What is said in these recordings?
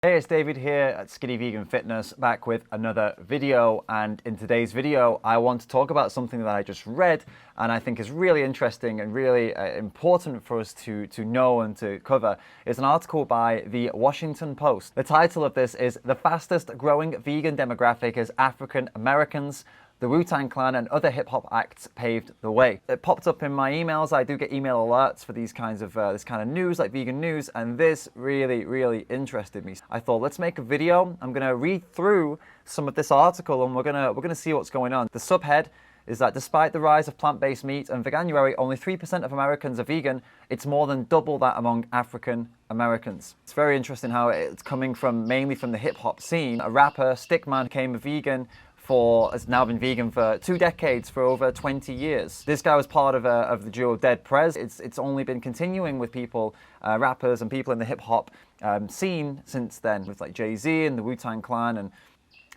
Hey, it's David here at Skinny Vegan Fitness, back with another video. And in today's video, I want to talk about something that I just read and I think is really interesting and really important for us to know and to cover. It's an article by the Washington Post. The title of this is "The Fastest Growing Vegan Demographic is African Americans. The Wu-Tang Clan and other hip-hop acts paved the way." It popped up in my emails. I do get email alerts for these kinds of this kind of news, like vegan news, and this really interested me. I thought, let's make a video. I'm gonna read through some of this article, and we're gonna see what's going on. The subhead is that despite the rise of plant-based meat and veganuary, only 3% of Americans are vegan. It's more than double that among African Americans. It's very interesting how it's coming from mainly from the hip-hop scene. A rapper, Stick.man, became a vegan has now been vegan for 2 decades, for over 20 years. This guy was part of the duo Dead Prez. It's only been continuing with people, rappers and people in the hip hop scene since then, with like Jay-Z and the Wu-Tang Clan, and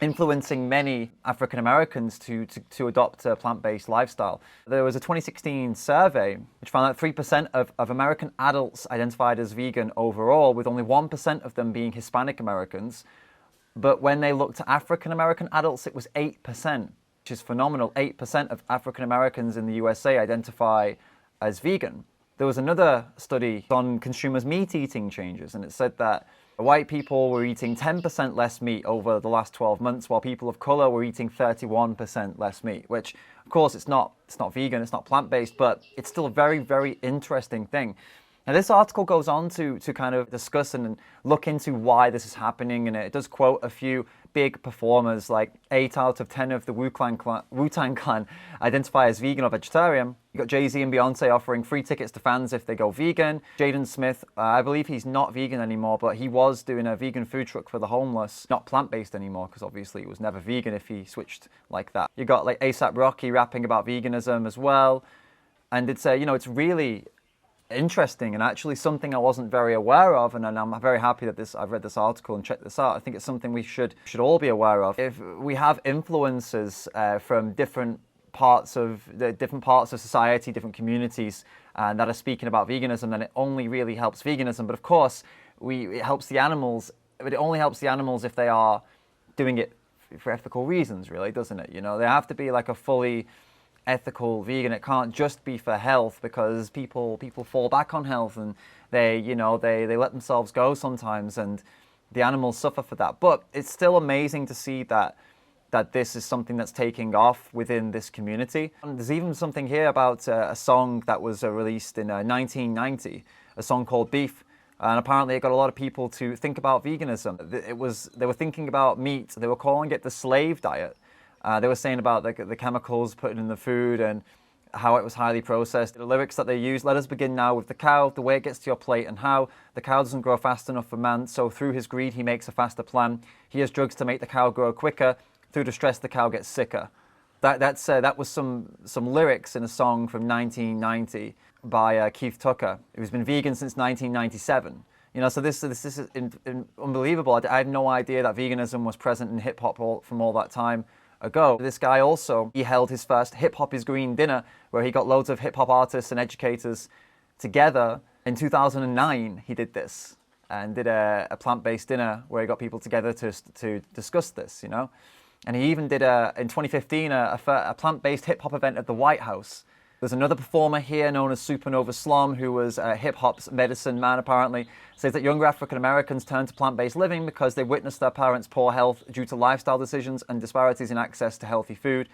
influencing many African Americans to adopt a plant-based lifestyle. There was a 2016 survey which found that 3% of American adults identified as vegan overall, with only 1% of them being Hispanic Americans. But when they looked at African American adults, it was 8%, which is phenomenal. 8% of African Americans in the USA identify as vegan. There was another study on consumers' meat eating changes, and it said that white people were eating 10% less meat over the last 12 months, while people of color were eating 31% less meat, which, of course, it's not vegan, it's not plant-based, but it's still a very interesting thing. Now, this article goes on to kind of discuss and look into why this is happening, and it does quote a few big performers, like 8 out of 10 of the Wu-Tang Clan identify as vegan or vegetarian. You got Jay-Z and Beyonce offering free tickets to fans if they go vegan. Jaden Smith, I believe he's not vegan anymore, but he was doing a vegan food truck for the homeless. Not plant-based anymore, because obviously he was never vegan if he switched like that. You got like A$AP Rocky rapping about veganism as well, and it's it's really interesting and actually something I wasn't very aware of, and I'm very happy that I've read this article and checked this out. I think it's something we should all be aware of. If we have influences from different parts of society, different communities, that are speaking about veganism, then it only really helps veganism. But of course, it helps the animals. But it only helps the animals if they are doing it for ethical reasons, really, doesn't it? They have to be like a fully ethical vegan. It can't just be for health, because people fall back on health, and they let themselves go sometimes, and the animals suffer for that. But it's still amazing to see that this is something that's taking off within this community. And there's even something here about a song that was released in 1990, a song called Beef. And apparently it got a lot of people to think about veganism. They were thinking about meat. They were calling it the slave diet. They were saying about the chemicals put in the food and how it was highly processed. The lyrics that they used: "Let us begin now with the cow, the way it gets to your plate and how. The cow doesn't grow fast enough for man, so through his greed he makes a faster plan. He has drugs to make the cow grow quicker. Through the stress the cow gets sicker." That was some lyrics in a song from 1990 by Keith Tucker, who's been vegan since 1997. So this is unbelievable. I had no idea that veganism was present in hip hop from all that time ago. This guy also, he held his first Hip Hop is Green dinner, where he got loads of hip hop artists and educators together. In 2009, he did this and did a plant-based dinner where he got people together to discuss this, And he even did in 2015 a plant-based hip hop event at the White House. There's another performer here known as Supernova Slum, who was hip-hop's medicine man, apparently, says that younger African Americans turn to plant-based living because they witnessed their parents' poor health due to lifestyle decisions and disparities in access to healthy food.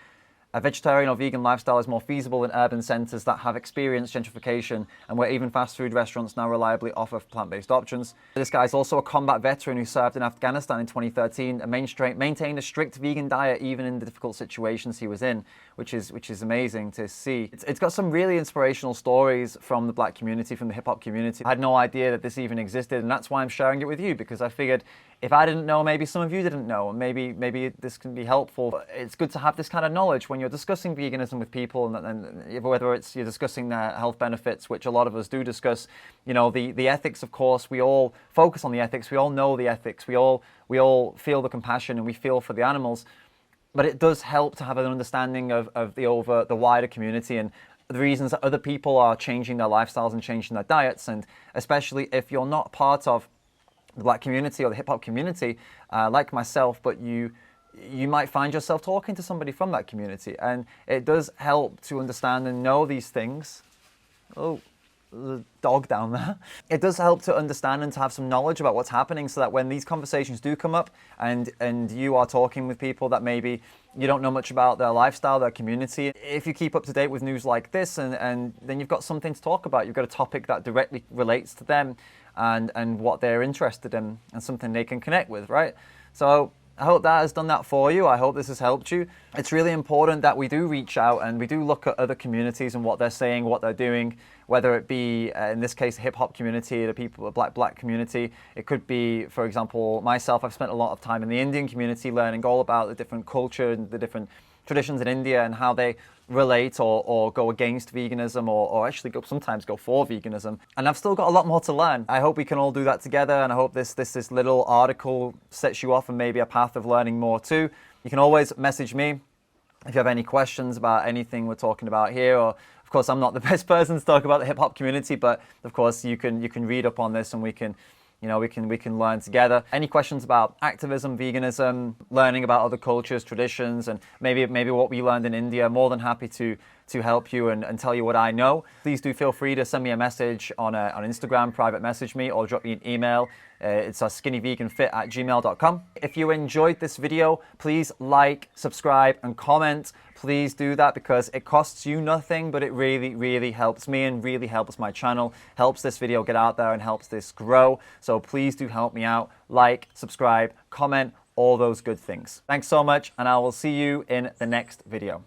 A vegetarian or vegan lifestyle is more feasible in urban centers that have experienced gentrification and where even fast food restaurants now reliably offer plant-based options. This guy is also a combat veteran who served in Afghanistan in 2013 and maintained a strict vegan diet even in the difficult situations he was in, which is amazing to see. It's got some really inspirational stories from the black community, from the hip-hop community. I had no idea that this even existed, and that's why I'm sharing it with you, because I figured if I didn't know, maybe some of you didn't know, and maybe this can be helpful. It's good to have this kind of knowledge when you're discussing veganism with people, and whether you're discussing their health benefits, which a lot of us do discuss. The ethics, of course, we all focus on the ethics. We all know the ethics. We all feel the compassion, and we feel for the animals. But it does help to have an understanding of the wider community and the reasons that other people are changing their lifestyles and changing their diets, and especially if you're not part of the black community or the hip hop community, like myself, but you might find yourself talking to somebody from that community, and it does help to understand and know these things. Oh, the dog down there. It does help to understand and to have some knowledge about what's happening, so that when these conversations do come up and you are talking with people that maybe you don't know much about their lifestyle, their community, if you keep up to date with news like this, and then you've got something to talk about, you've got a topic that directly relates to them and what they're interested in, and something they can connect with, right? So I hope that has done that for you. I hope this has helped you. It's really important that we do reach out and we do look at other communities and what they're saying, what they're doing, whether it be, in this case, the hip hop community, the people, the black community. It could be, for example, myself, I've spent a lot of time in the Indian community learning all about the different culture and the different traditions in India and how they relate or go against veganism or actually sometimes go for veganism. And I've still got a lot more to learn. I hope we can all do that together, and I hope this little article sets you off and maybe a path of learning more too. You can always message me if you have any questions about anything we're talking about here, or of course I'm not the best person to talk about the hip hop community, but of course you can read up on this and we can learn together. Any questions about activism, veganism, learning about other cultures, traditions, and maybe what we learned in India, more than happy to help you and tell you what I know. Please do feel free to send me a message on Instagram, private message me, or drop me an email. It's skinnyveganfit@gmail.com. If you enjoyed this video, please like, subscribe, and comment. Please do that because it costs you nothing, but it really, really helps me and really helps my channel, helps this video get out there and helps this grow. So please do help me out. Like, subscribe, comment, all those good things. Thanks so much, and I will see you in the next video.